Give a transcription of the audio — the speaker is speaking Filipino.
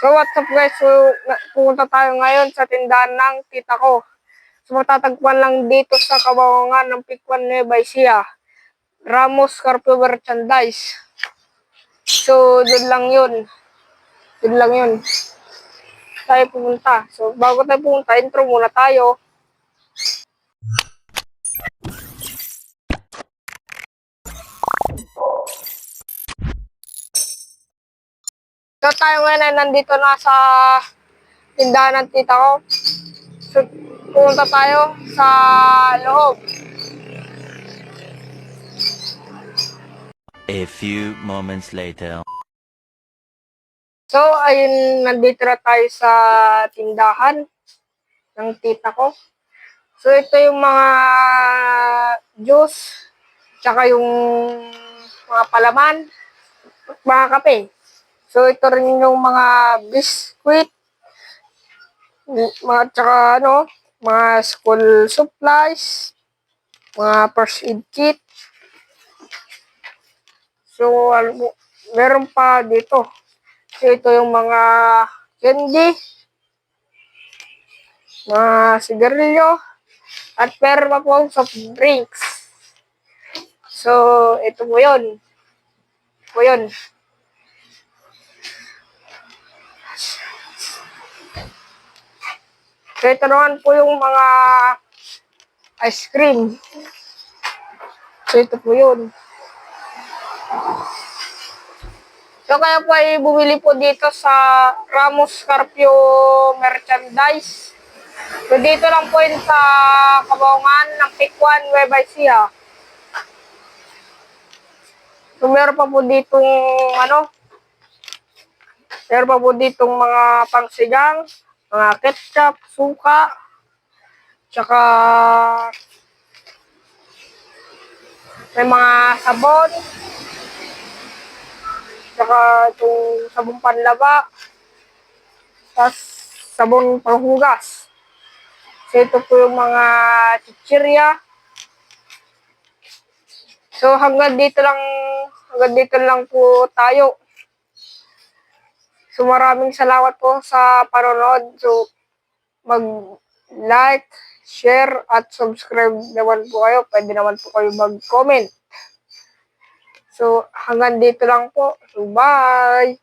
So what's up guys, so pumunta tayo ngayon sa tindahan ng tita ko. So matatagpuan lang dito sa kabawangan ng Pikwan Nueva Ecija, Ramos Carpio Merchandise. So doon lang yun tayo pumunta. So bago tayo pumunta, intro muna tayo. So tayo ngayon ay nandito na sa tindahan ng tita ko. So pumunta tayo sa loob. A few moments later. So ayun, nandito na tayo sa tindahan ng tita ko. So ito yung mga juice, tsaka yung mga palaman, mga kape. So ito rin yung mga biscuit, mga tsaka mga school supplies, mga first aid kit. So meron pa dito. So ito yung mga candy, mga sigarilyo, at meron pa po soft drinks. So ito po yun. So ito naman po yung mga ice cream. So ito po yun. So kaya po ay bumili po dito sa Ramos Carpio Merchandise. So dito lang po yun sa kabawangan ng Pikwan Nueva Ecija. So meron pa po ditong meron pa po ditong mga pangsigang, mga ketchup, suka, tsaka may mga sabon, tsaka itong sabon panlaba, tapos sabon panghugas. So ito po yung mga chichirya. So hanggang dito lang po tayo. So maraming salamat po sa panonood. So mag-like, share, at subscribe naman po kayo. Pwede naman po kayo mag-comment. So hanggang dito lang po. So bye!